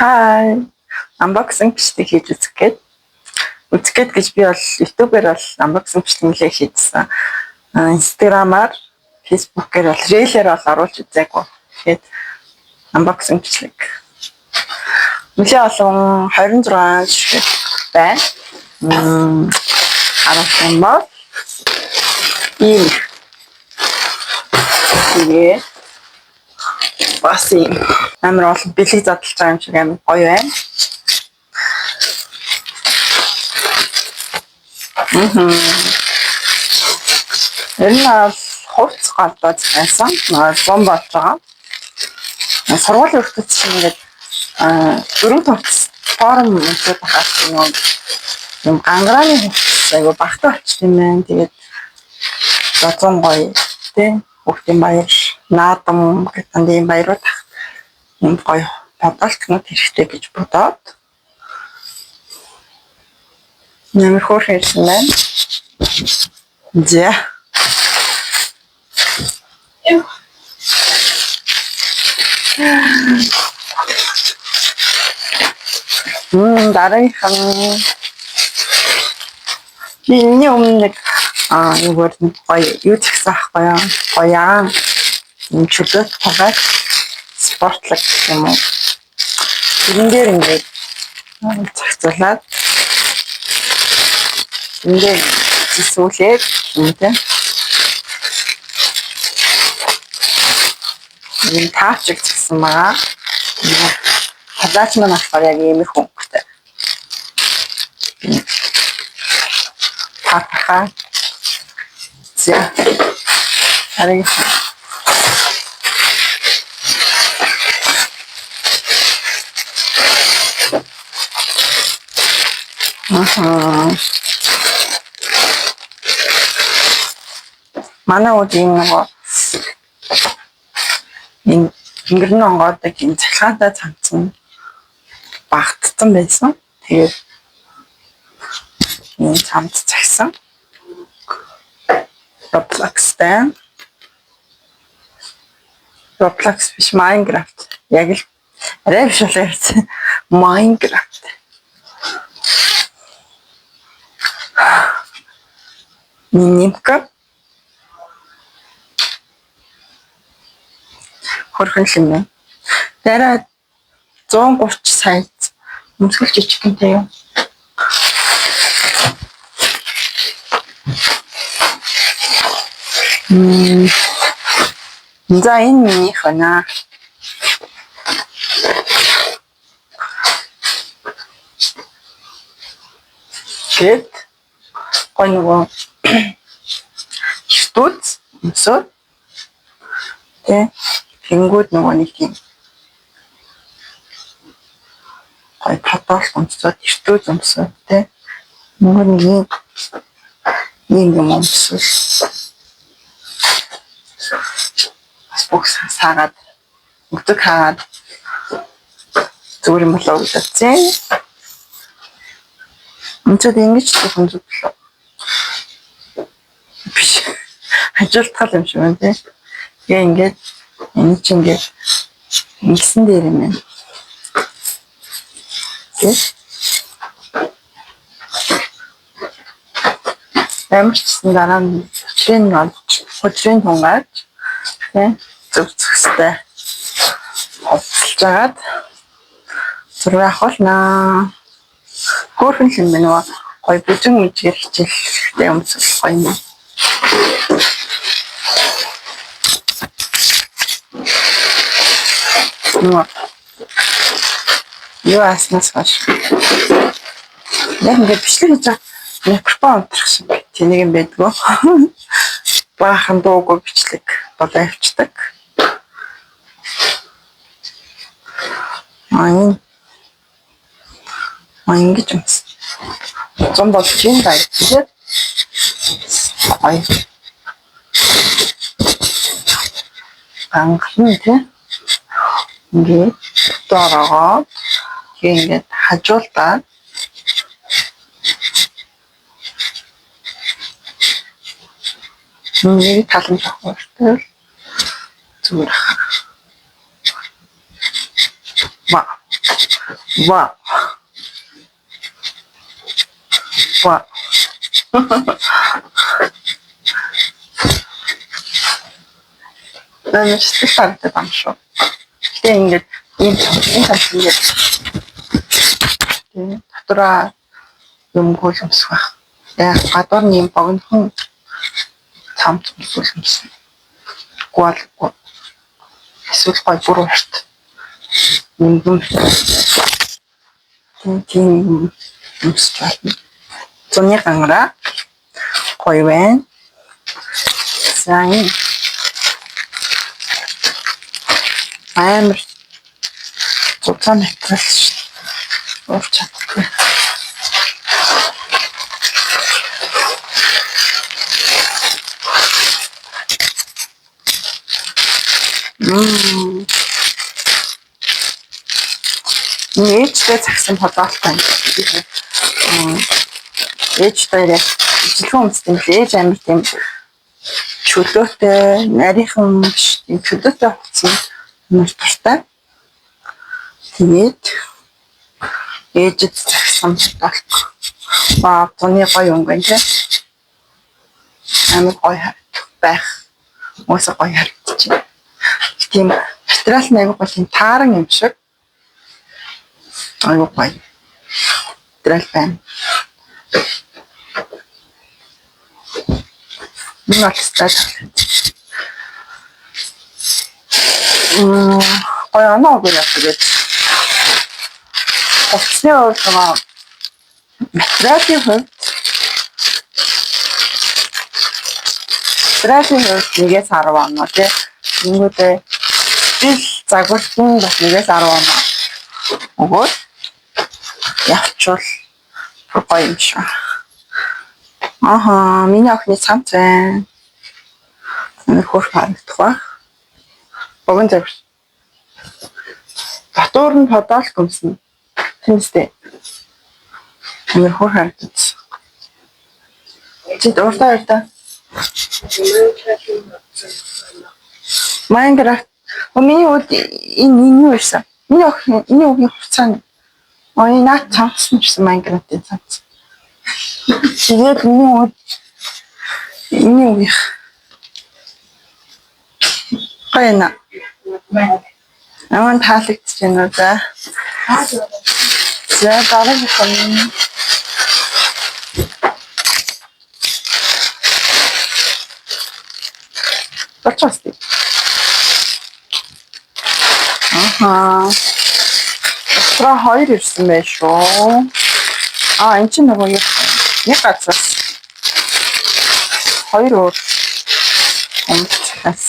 Hi, unboxing бичлэг хийж үзэх гээд гэж би бол YouTube-ээр бол unboxing бичлэг нэлээд хийжсэн. Instagram-аар, Facebook-ээр бол Reel-ээр бол оруулж үзээгүй. Тэгээд unboxing бичлэг. Нэлээд олон 26 шиг байна. Харуулсан бол ийм тэгээд бас юм амар олон бэлэг задлж байгаа юм шиг амар гоё байна. Энэ нь хувцс гадаад байсан. Зам болж байгаа. Сургуулийн хүртэл чинь ингээд дөрөв хувцс форм үүсгэж байгаа юм гангарааны хувцс айгу багтаа болчих юм байна. Тэгээд 100 гоё тий Бүгдийн баяр, наадам гэдэг ийм баярууд юм гоё бодолтнууд хэрэгтэй гэж бодоод нэмэр хөөр хийсэн байна. За. Дараагийн миний өмнө юу гэдэг гоё юу гэсэн ахгүй юу? Гоёан юм чөлөөт тагаад спортлог юм уу? Тэрэн дээр ингээд цагцуулаад ингээд зисүүлээд юм тийм. Энэ таачиг гэсэн байгаа. Хадаач маань болохоор яг ийм их хөнгөтэй. Хаа за арай манай үеийн нөгөө ингэрнэ онгоодаг энэ цахилгаантай цамцсан багтсан байсан. Тэгээд энэ цамц цагсан. Roblox биш Minecraft. Яг л арай биш болоо ярьсан. Minecraft. Нимка. Хорхон юм байна. Дараа 130 сайз өмсгөл жижигэнтэй юм. За энэ миний хана. Гэт гой нөгөө стуц өмсөд тэ тэнгууд нөгөө нэг тийм гой патал өмсөд стуц өмсөд тэ нөгөө нэг ийм юм өмсөд бокс сагаад өгдөг хаад зүгээр юм болоо гэж бодсон. Өнцөд ингэж зөвхөн зөвлөө. Биш. Ажилтгал юм шиг байна тий. Тэгээ ингээд энэ чинь ингээд ингэсэн дээр юм байна. Тий. Ямарчсан дараа нь хөдрийн тунгааж тий зөвцөхстэй хоцолж агаад зураг авахлаа. Хөөрхөн юм байна. Гой бүжин мужиг хичээлтэй өмсөх гоё юм. Юу аснаас хаш. Яг ингээд бичлэг хийж микрофон унтрахсан. Тэнийг юм байдгүй. Баахан дуугүй бичлэг болоо явцдаг. Ингэж юм. Зам болж юм даа. Тэгээд анхны тий ингээд доороо ингээд хажуулаад нэг талан тавхтай зүгээр ва 나는 스트레스 때 방쇼. 그때 이제 인상 이제 다더라 연구 점수가 내가 가더니 먹은 후 다음 점수 점수 고아고 эсвэл гой буруу харт. Юм тийм юмсч байна. Зуны гангара гой байна. Сайн амар зузаан мэтрэлш уурч чаддаг. Ээжтэй цагсан подолтой. Ээжтэй жилхэн өмсдөг л ээж амар тийм чөлөөтэй, нарийнхан биш тийм чөлөөтэй болсон юм дуртай. Тэгээд ээжэд цагсан подолтой. Зуны гоё өнгөн тий. Амар гоё байх. Мосо гоё харагдчих. Тийм материал нэг бол тийм тааран юм шиг. Аюу гоё. Материал байна. Нэлстэй. Гоё анаа гоё яг. Оцны ороо материалын хувьд нэгээс 10 оноо тий. Ингэдэ жил загварсан бас нэгээс 10 оноо. Өгөөд явчвал гоё юм шиг. Аха, миний охины цамц байна. Нэг хурц харагдах ба. Богон завш. Батуур нь подоол гомсон. Тэнцтэй. Нэг хурц харагдаж. Чи уртаа. Майнкрафт. Миний үд энэ юу ирсэн? Миний охины хуцааны. Ой, наад цамцсан гэсэн Майнкрафтын цамц. Тэгээд миний үе. Гайна. Аман таалагдж байна уу за. За дараагийн хон. Бачаасти. Аха. Тра хоёр ирсэн байх шүү. Эн чинь нөгөө нэг газраас хоёр өөр өмцгээс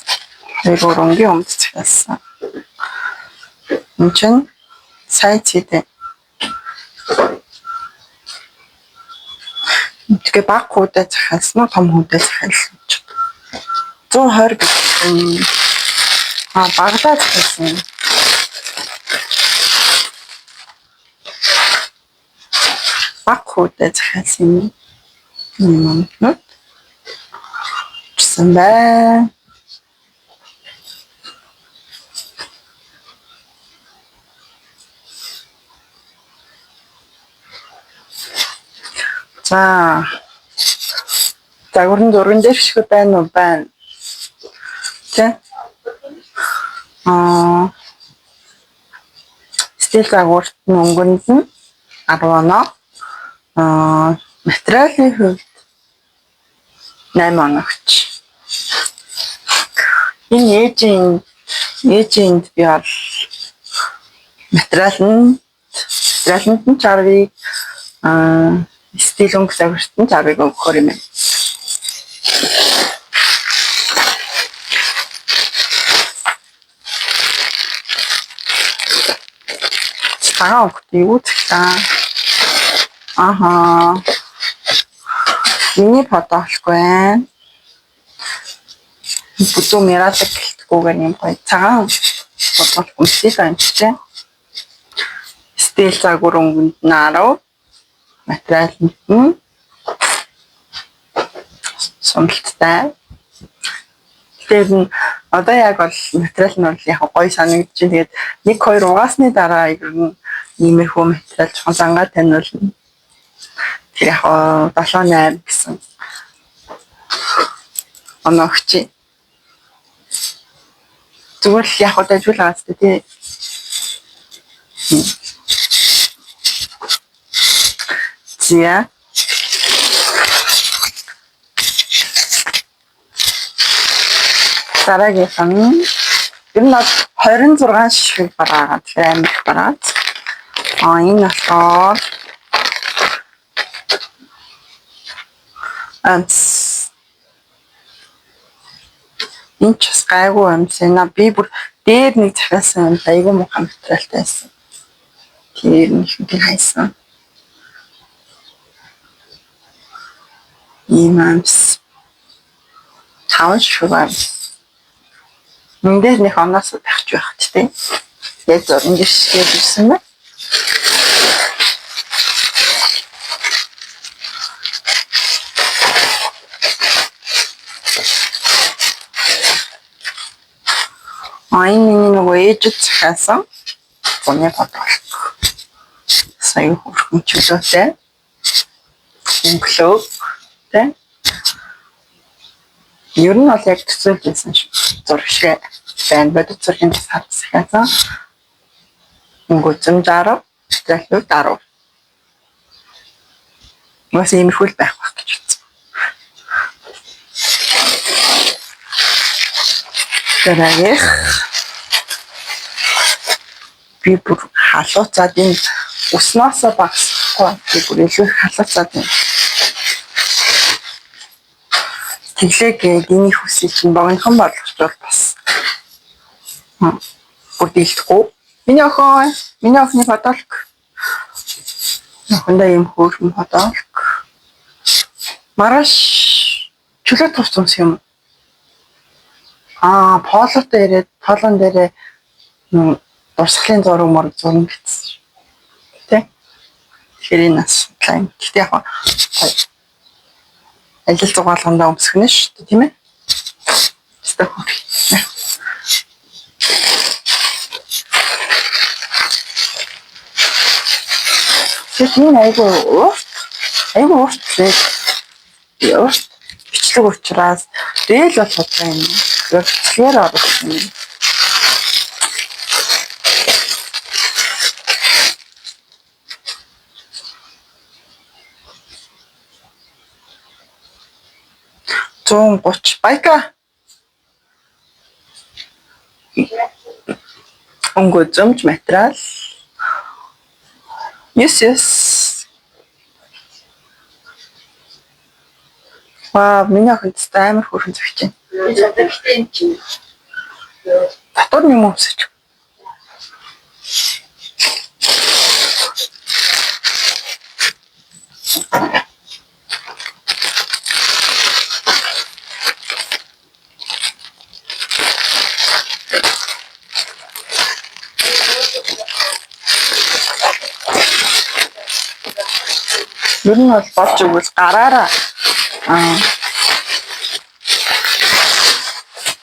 хоёр өөр өнгийн өмцгээс эн чинь сайцтэй. Тэгээ баг хуудаа захиалсан уу том хуудаа захиалсан ч 120 гэх баглаа захиалсан. Баг хуудаа захиалсан юм нөт чсэн бай. За загварын дуран дээр шиг байна уу байна. Тэ. Стил загварт өнгөнд нь 10 оноо. Материалын хувьд 8 оногч. Энэ ээжинд би бол материаланд нь 60-ыг стил өнгө загварт нь 60-ыг өгөхөр юм. Цагаан өнгөт юу цагаан. Аха. Миний подоолгүй байна. Бүдүү мирадаг гэлтгүүгээр юм гоё цагаан. бодвол үнэтэй амттай. Стил загвар өнгөнд нь 10, материал нь сумлттай. Тэгээд одоо яг бол материал нь бол яг гоё санагдаж байна. Тэгээд 1-2 угаасны дараа ер нь иймэрхүү материал жоохон зангаа таниулна. Тэр яг 7-8 гэсэн оногч. Зүгээр л яг дайжуулаад тий. Зя. Дараагийнх нь ер нь 26 ширхэг бараагаад тэгэхээр амар их бараад. Энэ болохоор энэ ч бас гайгүй юмсана. Би бүр дээр нэг захиасан айгүй муухай материалтай байсан. Тэр нэг би хайсан. Имамс. Тааш шугам. Мөнгөөр нэг оноос тахч байх ч тийм. Яг зөв ингэж шийдсэн байна. Миний нөгөө ээжид захиасан зуны бодлого. Сайн хөрхөн чөлөөтэй. Өнгөлөө тэ. Ер нь бол яг төсөөлжсэн зураг шиг байна. Бодит зургийн захиасан. Өнгөцөн 60, төлөв 10. Мас иймэрхүү байх байх гэж үзсэн. Тэрийг би бүр халууцаад энэ уснаас багсахгүй би бүр илүү халууцаад байна. Тэглэг эний хүсэл чинь богинохон болгочвол бас бүдэлдэхгүй. Миний охины фотолог. Охиндоо юм хөөрхөн фотолог. Мараш чөлөө товцсон юм. Полон дээрээ дурсгалын зураг зурна гэсэн. Тэ? Тэгэхээр энэ нас клайм. Гэтэ яг ажил зугаалгандаа өмсгөнө шүү дээ, тийм ээ? Тэстэ хөр. Тэгвэл айгу урт лээ. Урт бичлэг учраас дээл бол бодсон юм. Бичлэгээр оруулсан юм. $130 байка. Өнгөцөмж материал. Yes. Вау, миний охин амар хөрхөн зөвч чинь. Татвар юм өмсөж. Ер нь бол болж өгвөл гараараа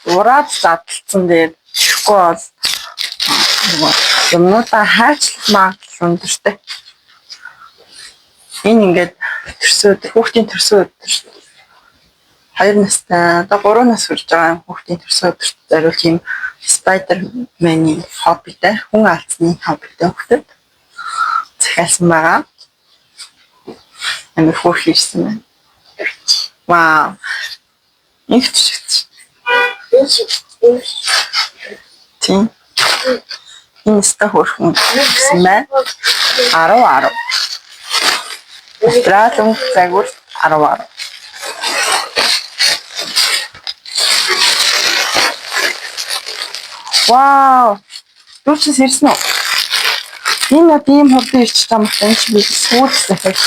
ураад задлцсан дээр ихгүй бол юмнуудаа хайчлах магадлал өндөртэй. Энэ ингээд хүүхдийн төрсөн өдөр шүү дээ. 2 настай, одоо 3 нас хүрч байгаа хүүхдийн төрсөн өдөрт зориулж ийм Spider-Man-ийн хоббитай, хүн алдсны хоббитай хүүхдэд захиалсан байгаа. Амар хөөрхийсэн байна. Вау. Их чигт. Тийм. Энэ ста хөөрхөн гэсэн байна. 10. Материал загвар 10. Вау. Дүүчс ирсэн үү? Энэ тийм хурдан ирчих юм байна. Энэ чи би сүүлс дахиад.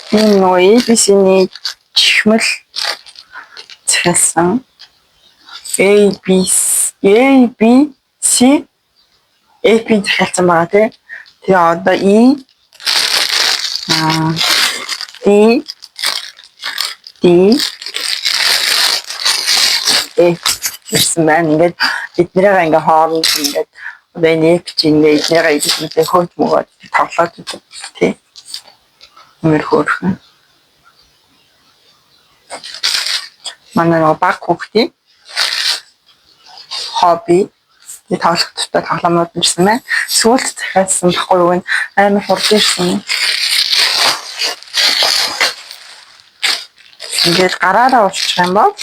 Энэ ABC-ний чихмэл захиалсан A B C AP захиалсан байгаа тий. Тэгээ одоо E D гэсэн байна. Ингээд эднэрээ ингээ хооронд ингээд одоо энэ AP чинь ингээ эднэрээ эднэрээ хөөж мөгөөд тоглоод үздэг тий. Нэр хөөрхөн. Манай баг хүүхдийн хобби тоглох туфтаа тоглоомнууд ирсэн байна. Сүүлд захиалсан баггүй юу н амар хурд ирсэн. Ингээд гараараа уучих юм бол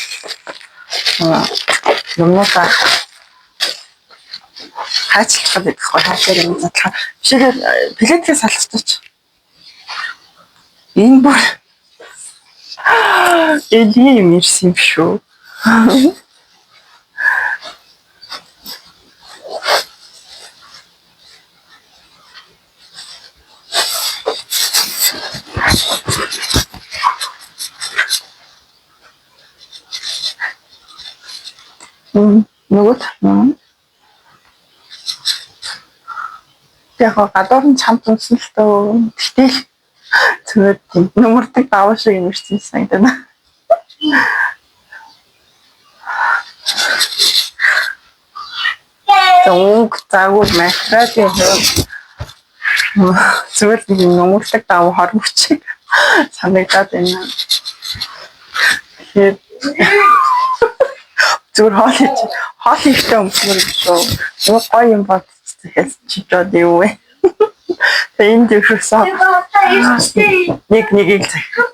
юмнуудаа хаачлах гэдэг байхгүй хаашаа юм задлах. Бишээр плеткээс салцчих. Энэ бүр эдийн юм ирсэн юм шүү. Нөгөө яг гадуур нь чамд унсан л төө. Гэтэл зүгээр тийм нөмөрдөг даваа шиг юм ирсэн санагдана. Тонг цагуул материалын зүгээр тийм нөмөрдөг даваа хормч санагдаад байна. Тэгэхээр зүгээр хоол ихтэй өмсмөр шүү. Юу гоё юм бод тэгэхээр чичээд юу вэ? Энд дэвшсэн.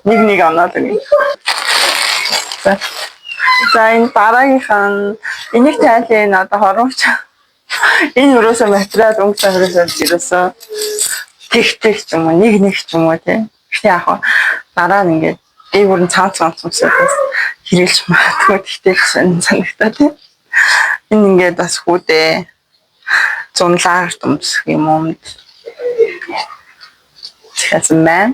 Нэг оноод ингэ. За энэ дараагийнхан энийг тайлын одоо хоромч. Энэ өрөөсөө материал өнгөсөн өрөөсөө тэгтэг ч юм уу нэг ч юм уу тийм. Гэхдээ яг дараа нь ингээд дээгүүр нь цаанц өмсөөс хэрэлж магадгүй тэгтээ санагдаа тийм. Энэ ингээд бас хүүдээ зунлаар өмсөх юм уу? Тэгсэн мэн.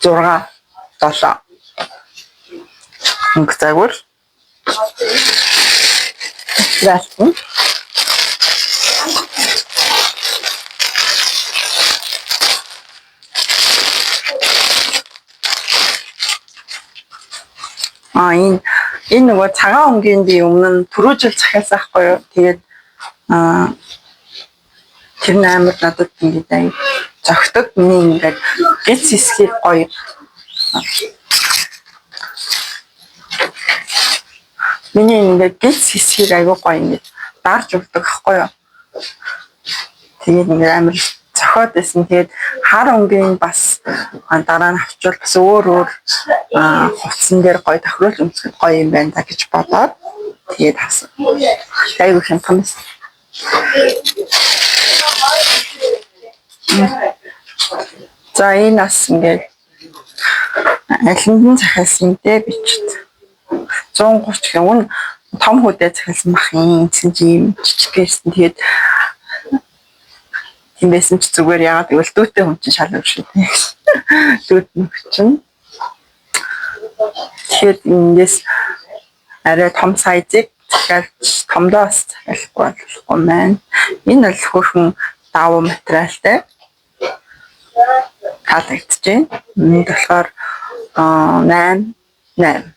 Зурга 7. Өнгө загвар. Яасан? Энэ нөгөө цагаан өнгийн би өмнө нь түрүү жил захиалсан байхгүй юу. Тэгээд тэр амар надад ингээд зөгтөг миний ингээд гэц хэсгийг гоё. Миний ингээд гэц хэсгийг аягүй гоё ингээд дарж өгдөг байхгүй юу. Тэгээд ингээд амар зохиод байсан. Тэгээд хар өнгийн бас дараа нь авчвал бас өөр хувцсан дээр гоё тохируулж өмсгөх гоё юм байна гэж бодоод тэгээд хасан. Аягүй хямдхан байсан. За энэ бас ингээд алинд нь захиалсан дээ бичээд 130 гэх юм том хүүдээ захиалсан бах юм чинь жижиг гэсэн тэгээд тийм байсан ч зүгээр яагаад гэвэл дүүтэй хүн чинь шал өөр шүү дээ. Дүүд нөх чинь. Тэгэхээр ингээс арай том сайзыг захиалж томдоос захиалахгүй болохгүй маань. Энэ бол хөрхөн давуу материалтай. Таалагдчихээн. Энд болохоор 8.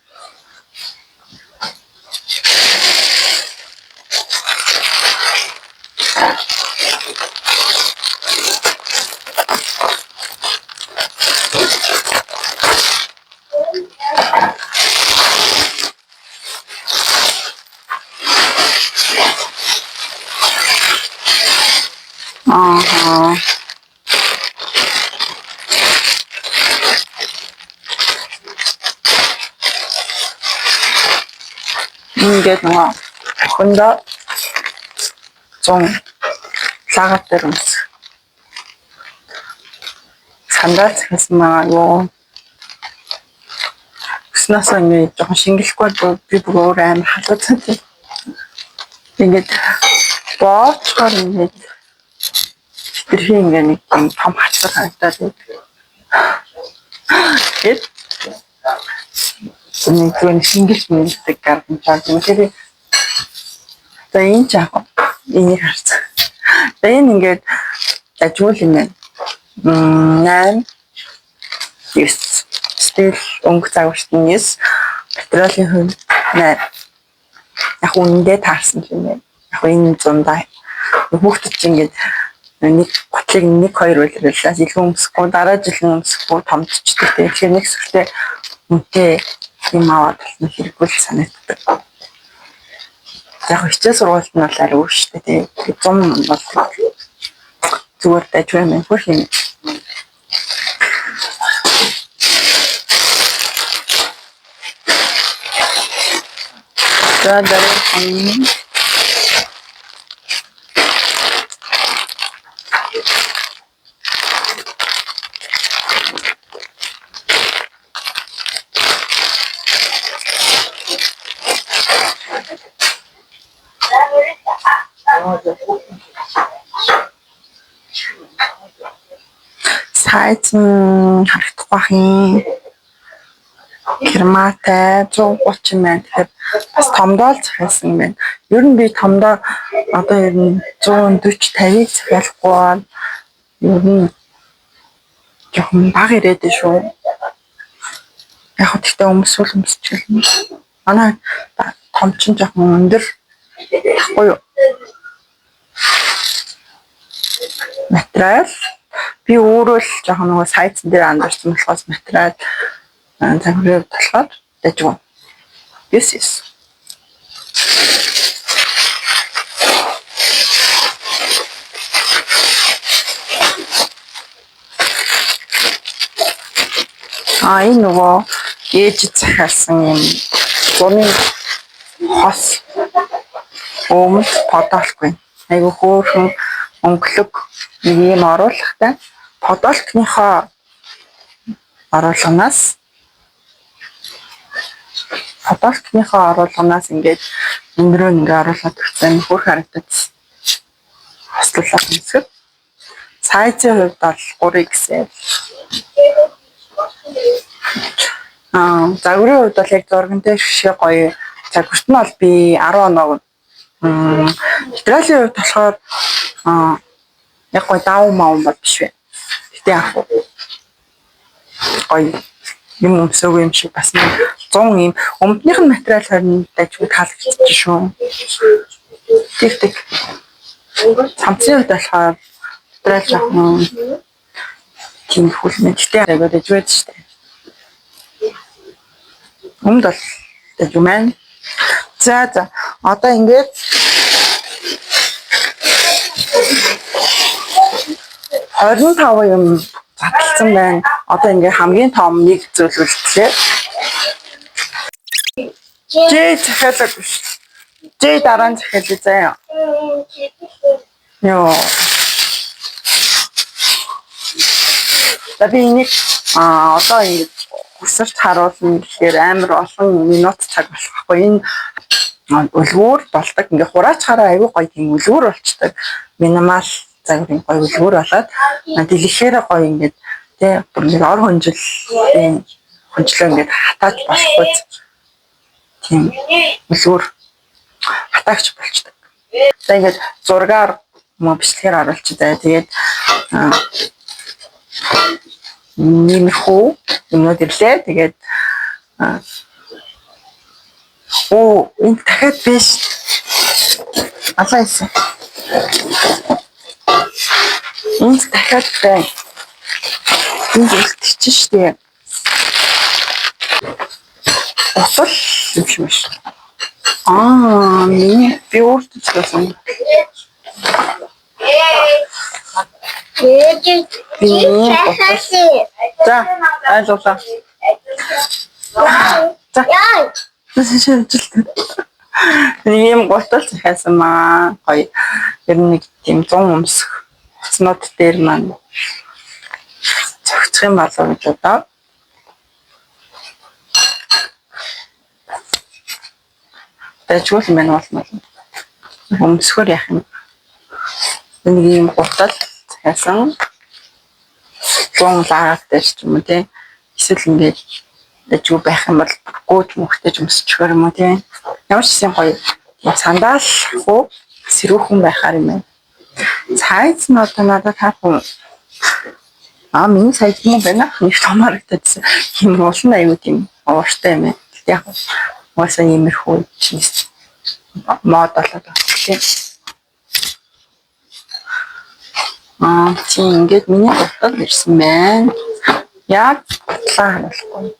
Ингээд нөгөө хөндөө 100 лагат дээр өмс. Сандал захиалсан байгаа юу. Гэснээс ингээд жоохон шингэлэхгүй би бүр өөр амар халууцсан тийм. Ингээд боочхоор ингээд тэрхий ингээ нэг юм том хацар харагдаад байдаг. Эд нэг юм шингэж мэддэг гаргамжаа юм хэрэг. За энэ ч яг энийг харцгаа. За энэ ингээд ажгүй юм байна. 8 9 стил өнгө загварт нь 9 материалын хувьд 8 яг үнэндээ таарсан юм байна. Яг энэ зундаа хүүхдэд чинь ингээд нэг готлыг 1 2 үлрэлээс илүү өмсөхгүй дараа жилийн өмсөхгүй томдчихдаг. Тэгэхээр нэг сүртэй үнэтэй юм аваад болно хэрэггүй санагддаг. Яг хичээл сургуульд нь бол арай өөр шүү дээ. Тэгээ 100 бол зүгээр дайжгүй юм хөр юм. За дараа сайз харагдах бах юм. Керматай 130 байна. Тэгэхээр бас томдоо л захиалсан байна. Ер нь би томдоо одоо ер нь 140 50-ыг захиалахгүй бол ер нь жоохон бага ирээд шүү. Яг хөө тэгтээ өмсвөл өмсчихлээ. Манай том ч жоохон өндөр тахгүй юу? Материал би өөрөө л жоохон нөгөө сайзн дээр анзаарсан болохоос материал загварыг болохоор дайжгүй. Yes. Энэ нөгөө ээж захиалсан юм зуны хос өмд подолкгүй. Айгу хөөрхөн өнгөлөг нэг юм оруулахтай подолкныхоо оруулганаас ингээд өндөрөө ингээ оруулаад өгсөн хөрх харагдаж хослуулаад өмсгөв. Сайзын хувьд бол 3XL. Загварын хувьд бол яг зурган дээр шишээ гоё. Загварт нь бол би 10 оноо. Материалын хувьд болохоор яг гоё давуу маун бол биш вэ. Гэтэ яг гоё юм өмсөөгүй юм шиг бас 100 юм өмднийх нь материал харин дайггүй таалагдчих шүү. Тэг. Цамцын хувьд болохоор материал жоохон тийм хүлмэн. Гэтэ айгуу дайггүй шүү дээ. Өмд бол дайггүй маань. За одоо ингээд 25 юм задлсан байна. Одоо ингээ хамгийн том нэг зөвлөлтлээ. Жээ захиалаагүй шүү. Жээ дараа нь захиалъя заяа. Йоо. Таби энийг одоо ингэ хүсэрт харуулна гэхээр амар олон минут цаг болох байхгүй. Энэ үлгүүр болдог. Ингээ хураачаараа аюу гоё тийм үлгүүр болчдаг. Минимал загварын гоё үлгүүр болоод дэлгэхээр гоё ингээд тэ бүр нэг ор хөнжлөө ингээд хатааж болохгүй тийм үлгүүр хатаагч болчдаг. За ингээд зургаар бичлэгээр оруулчихъя. Тэгээд нэмэрхүү юмнууд ирлээ. Тэгээд энэ дахиад биш. Алайсан. Энэ дахиад бай. Энэ үлдчихэж штэ. Осол юм шиг биш. Би өөртөө зөвсөн. За, айлуулаа. За. Нэг юм гутал захиасан маа. Гоё. Ер нь нэг тийм 100 өмсөх цнод дээр маань зохицох юм болов гэж бодоо. Тэжгүй юм байна болно. Өмсөхөр яах юм. Нэг юм гутал захиасан гон лаагтай ч юм уу тий. Эсвэл ингээд дэжгүй байх юм бол гүйж мөхтэй өмсчихөр юм уу тий. Ямар ч юм гоё сандаал хуу сэрүүхэн байхаар юм байна. Цайз нь одоо надад таахан миний сайд юм байна. Нэг томарагдсан. Юм олон аюу тийм ууртай юм. Яг уусаа иймэрхүү чинь мод болоод байна тийм. Тийм ингээд миний бодол ирсэн байна. Яг батлаа болохгүй.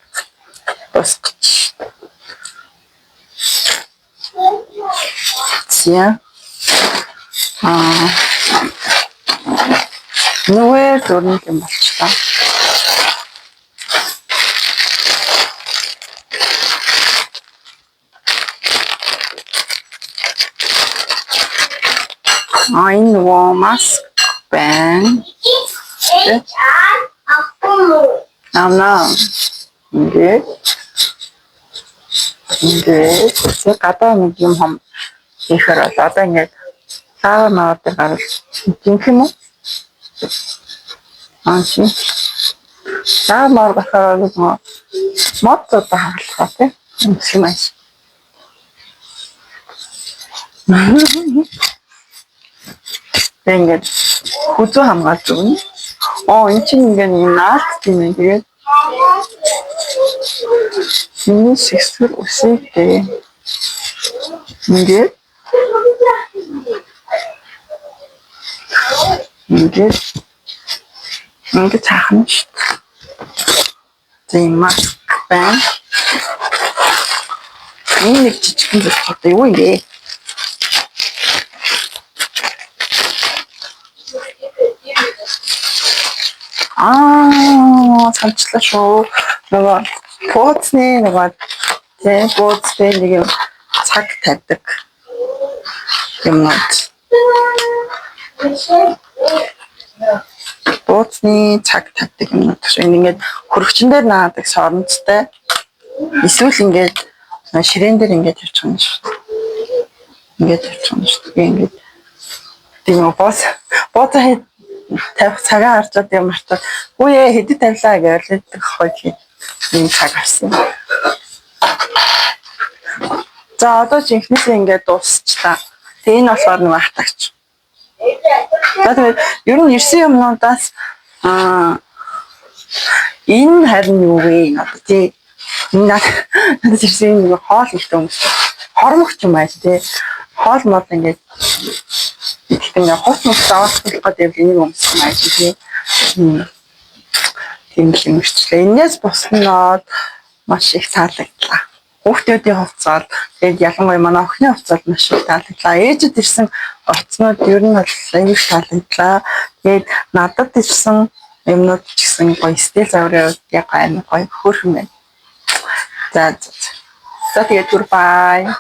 Босч. Тийм. Нүвэ зурныг юм болчлаа. Энэ нөгөө маск байна. Наа. Ингээд гадаа нэг юм хам ихэр бол одоо ингээд цаавар наваад гарал тийм юм уу? Чи цаавар гахаар нөгөө мод таахлаа тийм юм аа. Ингээд хүзүү хамгаалж өгнө. Энэ чинь ингээд наалт тийм ээ. Тэгээд миний сэсвэр үсэг дээ. Ингээд цаахан шүү дээ. Тийм маск байна. Энэ нэг жижигхэн зүйл юу юм бэ? Санчлаа шүү. Нөгөө пууцны нөгөө тийм пууцтэй нэг юм цаг тавьдаг юмнууд. Пууцны цаг тавьдаг юмнууд. Энэ ингээд хөрөгчөн дээр наадаг соронцтой. Эсвэл ингээд ширээн дээр ингээд тавьчих юм шүү. Ингээд тавьчих юм шүү. Ингээд тийм бууцаа тавих цагаа харчаад юм арчаад үе хэдэд тавилаа гэж ойлголдог хойд ийм цаг авсан. За одоо жинхнээсээ ингээд дуусчлаа. Тэгээ энэ болохоор нэг хатагч. За тэгээд ер нь ирсэн юмнуудаас энэ харин юу вэ? Одоо тий надад ирсэн нэг хоол ихтэй өмс. Хормогч юм аа тий. Хоол мод ингээд ингээд хот мод заавах гэдэг энийг өмсөх юм аа тий. Тийм л юм шүү. Энээс босноод маш их таалагдлаа. Хүүхдүүдийн хувцас тэгээд ялангуяа манай охины хувцас маш их таалагдлаа. Ээжэд ирсэн оцнууд ер нь бол аюул таалагдлаа. Тэгээд надад ирсэн юмнууд ч гэсэн гоё стил заврын үед яг амар гоё хөөрхөн байна. За тэгээд гүрбай.